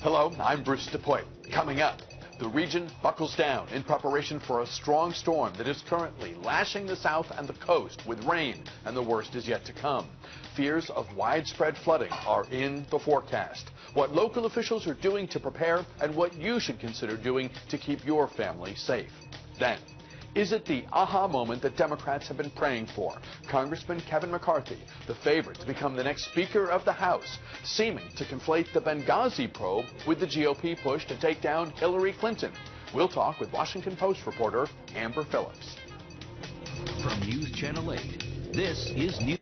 Hello, I'm Bruce DePoy. Coming up, the region buckles down in preparation for a strong storm that is currently lashing the south and the coast with rain, and the worst is yet to come. Fears of widespread flooding are in the forecast. What local officials are doing to prepare and what you should consider doing to keep your family safe. Then, is it the aha moment that Democrats have been praying for? Congressman Kevin McCarthy, the favorite to become the next Speaker of the House, seeming to conflate the Benghazi probe with the GOP push to take down Hillary Clinton. We'll talk with Washington Post reporter Amber Phillips. From News Channel 8, this is News.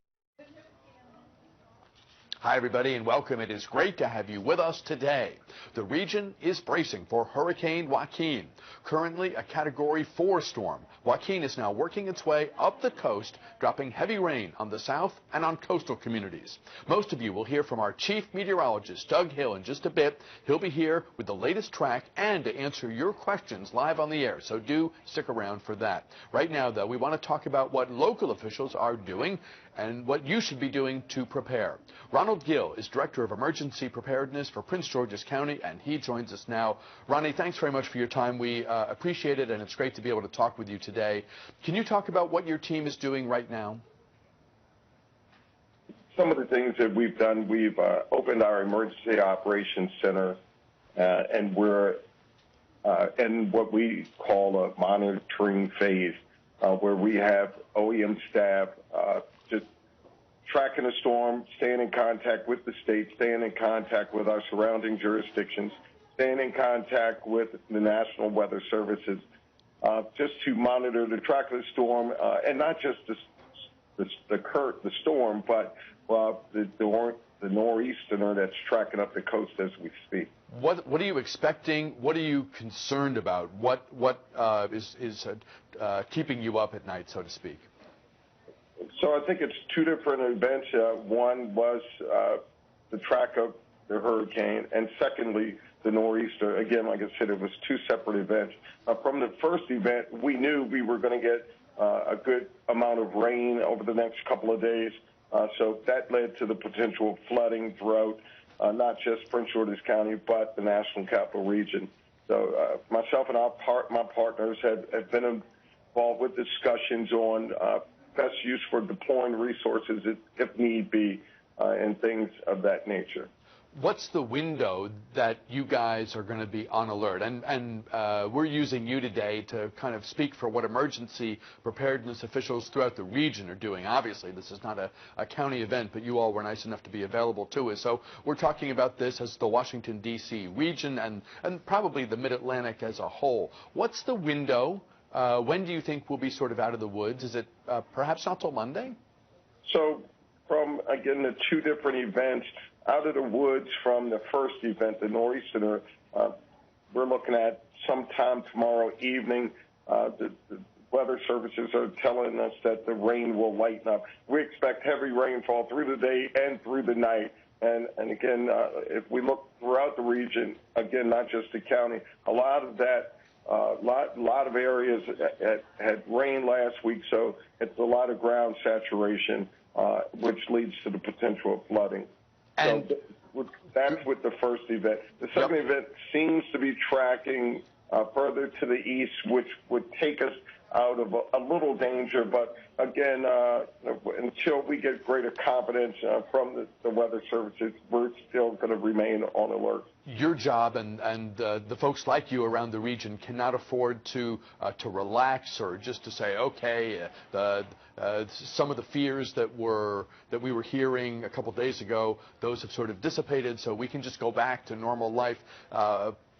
Hi, everybody, and welcome. It is great to have you with us today. The region is bracing for Hurricane Joaquin, currently a Category 4 storm. Joaquin is now working its way up the coast, dropping heavy rain on the south and on coastal communities. Most of you will hear from our chief meteorologist, Doug Hill, in just a bit. He'll be here with the latest track and to answer your questions live on the air, so do stick around for that. Right now, though, we want to talk about what local officials are doing and what you should be doing to prepare. Ronald Gill is Director of Emergency Preparedness for Prince George's County, and he joins us now. Ronnie, thanks very much for your time. We appreciate it, and it's great to be able to talk with you today. Can you talk about what your team is doing right now? Some of the things that we've done, we've opened our Emergency Operations Center, and we're in what we call a monitoring phase, where we have OEM staff just tracking the storm, staying in contact with the state, staying in contact with our surrounding jurisdictions, staying in contact with the National Weather Services, just to monitor the track of the storm, and not just the storm, but the nor'easter that's tracking up the coast as we speak. What are you expecting? What are you concerned about? What is keeping you up at night, so to speak? So I think it's two different events. One was the track of the hurricane, and secondly, the nor'easter. Again, like I said, it was two separate events. From the first event, we knew we were going to get a good amount of rain over the next couple of days. So that led to the potential flooding throughout not just Prince George's County, but the National Capital Region. So myself and my partners have been involved with discussions on best use for deploying resources if need be, and things of that nature. What's the window that you guys are going to be on alert? And we're using you today to kind of speak for what emergency preparedness officials throughout the region are doing. Obviously, this is not a county event, but you all were nice enough to be available to us. So we're talking about this as the Washington, D.C. region and probably the Mid-Atlantic as a whole. What's the window? When do you think we'll be sort of out of the woods? Is it perhaps not till Monday? So from, again, the two different events, out of the woods from the first event, the nor'easter, we're looking at sometime tomorrow evening. The weather services are telling us that the rain will lighten up. We expect heavy rainfall through the day and through the night. And again, if we look throughout the region, again, not just the county, a lot of that, lot of areas had rain last week, so it's a lot of ground saturation, which leads to the potential of flooding. And so that's with the first event. The second event seems to be tracking further to the east, which would take us out of a little danger. But again, until we get greater confidence from the weather services, we're still going to remain on alert. Your job and the folks like you around the region cannot afford to relax or just to say, okay, some of the fears that we were hearing a couple days ago, those have sort of dissipated, so we can just go back to normal life.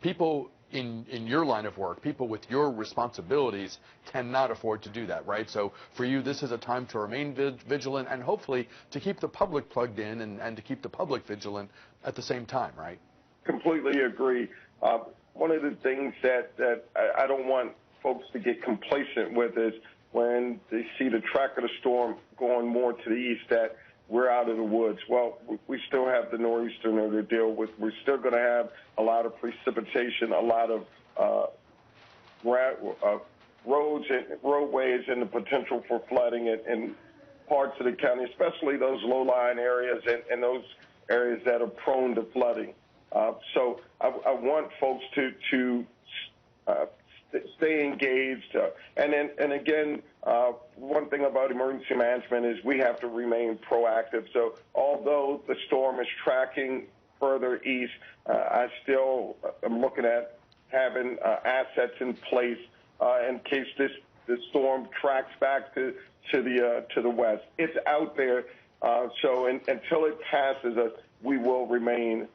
People in your line of work, people with your responsibilities cannot afford to do that, right? So for you, this is a time to remain vigilant and hopefully to keep the public plugged in and to keep the public vigilant at the same time, right? Completely agree. One of the things that I don't want folks to get complacent with is when they see the track of the storm going more to the east, that we're out of the woods. Well, we still have the nor'easter to deal with. We're still going to have a lot of precipitation, a lot of roads and roadways, and the potential for flooding in parts of the county, especially those low-lying areas and those areas that are prone to flooding. So I want folks to stay engaged. And again, one thing about emergency management is we have to remain proactive. So although the storm is tracking further east, I still am looking at having assets in place in case this storm tracks back to the west. It's out there, so until it passes us, we will remain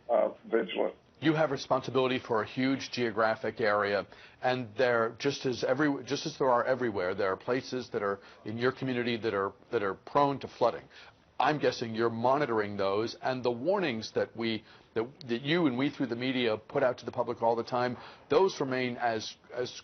vigilant. You have responsibility for a huge geographic area, and there, just as there are everywhere, there are places that are in your community that are prone to flooding. I'm guessing you're monitoring those, and the warnings that you and we through the media put out to the public all the time, those remain as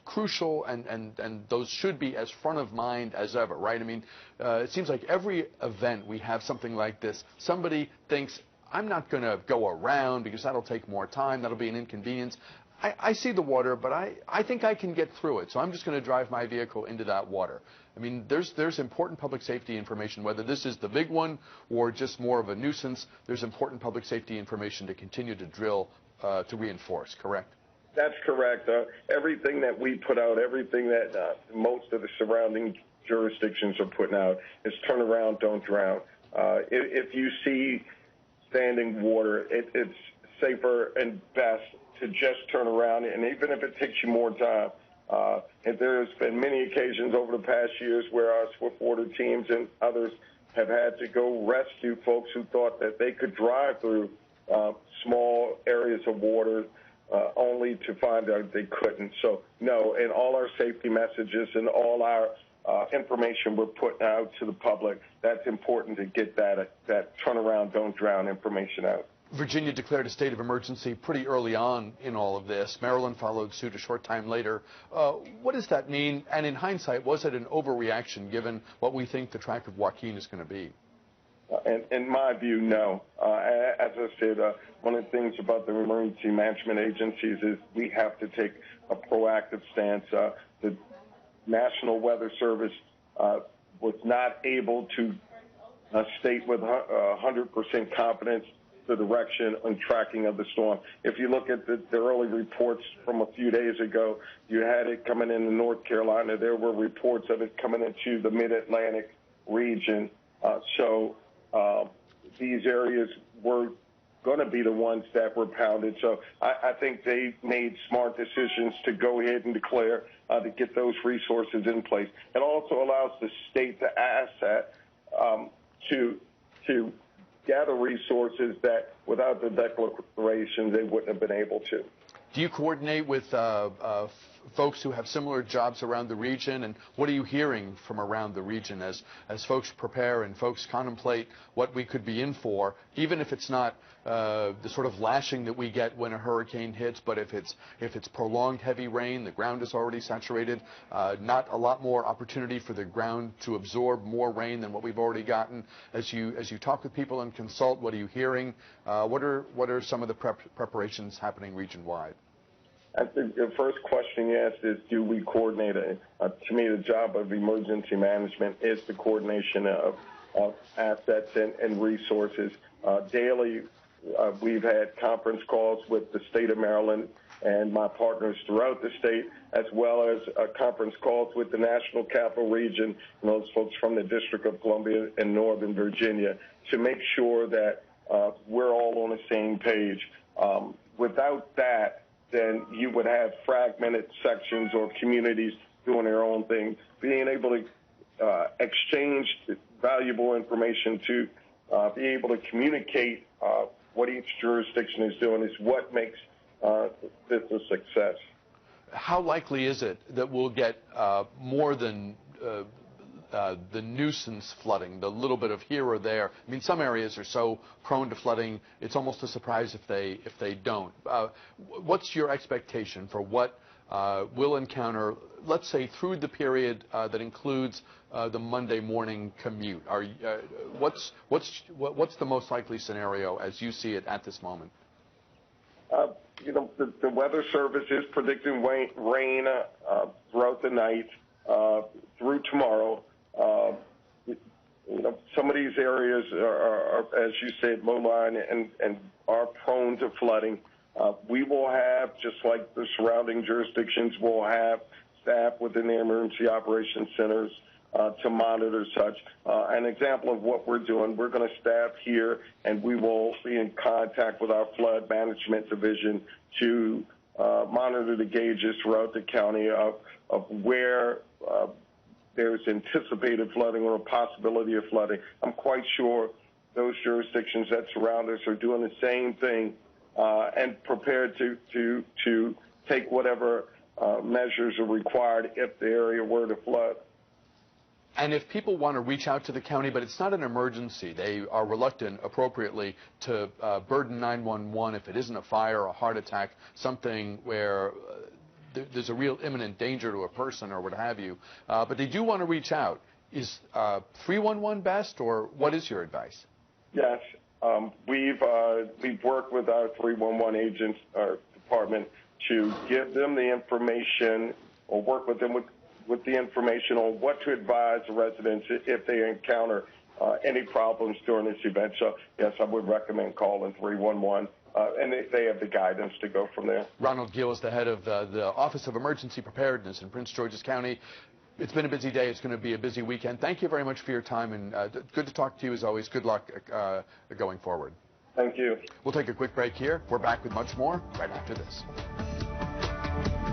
crucial, and those should be as front of mind as ever, right? I mean, it seems like every event we have something like this, somebody thinks, I'm not going to go around because that'll take more time, that'll be an inconvenience. I see the water, but I think I can get through it, so I'm just going to drive my vehicle into that water. I mean, there's important public safety information, whether this is the big one or just more of a nuisance. There's important public safety information to continue to drill, to reinforce, correct? That's correct. Everything that we put out, everything that most of the surrounding jurisdictions are putting out is turn around, don't drown. If you see standing water, it's safer and best to just turn around, and even if it takes you more time. And there's been many occasions over the past years where our swift water teams and others have had to go rescue folks who thought that they could drive through small areas of water only to find out they couldn't. So, no, in all our safety messages and all our information we're putting out to the public, that's important to get that turnaround, don't drown information out. Virginia declared a state of emergency pretty early on in all of this. Maryland followed suit a short time later. What does that mean? And in hindsight, was it an overreaction given what we think the track of Joaquin is going to be? In my view, no. As I said, one of the things about the emergency management agencies is we have to take a proactive stance. The National Weather Service was not able to state with 100% confidence the direction and tracking of the storm. If you look at the early reports from a few days ago, you had it coming into North Carolina. There were reports of it coming into the Mid-Atlantic region. So these areas were going to be the ones that were pounded. So I think they made smart decisions to go ahead and declare to get those resources in place. It also allows the state to asset to gather resources that without the declaration they wouldn't have been able to. Do you coordinate with folks who have similar jobs around the region, and what are you hearing from around the region as folks prepare and folks contemplate what we could be in for, even if it's not the sort of lashing that we get when a hurricane hits, but if it's prolonged heavy rain, the ground is already saturated, not a lot more opportunity for the ground to absorb more rain than what we've already gotten. As you talk with people and consult, what are you hearing? What are some of the preparations happening region-wide? I think the first question you asked is, do we coordinate? To me, the job of emergency management is the coordination of assets and resources. Daily, we've had conference calls with the state of Maryland and my partners throughout the state, as well as conference calls with the National Capital Region and those folks from the District of Columbia and Northern Virginia to make sure that we're all on the same page. Without that, then you would have fragmented sections or communities doing their own thing. Being able to exchange valuable information to be able to communicate what each jurisdiction is doing is what makes this a success. How likely is it that we'll get more than the nuisance flooding, the little bit of here or there? I mean, some areas are so prone to flooding, it's almost a surprise if they don't. What's your expectation for what we'll encounter, let's say, through the period that includes the Monday morning commute? What's the most likely scenario as you see it at this moment? The Weather Service is predicting rain throughout the night through tomorrow. Some of these areas are, as you said, low-lying and are prone to flooding. We will have, just like the surrounding jurisdictions, will have staff within the emergency operations centers to monitor such. An example of what we're doing, we're going to staff here, and we will be in contact with our flood management division to monitor the gauges throughout the county of where there's anticipated flooding or a possibility of flooding. I'm quite sure those jurisdictions that surround us are doing the same thing and prepared to take whatever measures are required if the area were to flood. And if people want to reach out to the county, but it's not an emergency, they are reluctant appropriately to burden 911 if it isn't a fire, a heart attack, something where there's a real imminent danger to a person or what have you, but they do want to reach out. Is 311 best, or what is your advice? Yes. We've worked with our 311 agents, our department, to give them the information or work with them with the information on what to advise the residents if they encounter any problems during this event. So, yes, I would recommend calling 311, and they have the guidance to go from there. Ronald Gill is the head of the Office of Emergency Preparedness in Prince George's County. It's been a busy day. It's going to be a busy weekend. Thank you very much for your time, and good to talk to you as always. Good luck going forward. Thank you. We'll take a quick break here. We're back with much more right after this.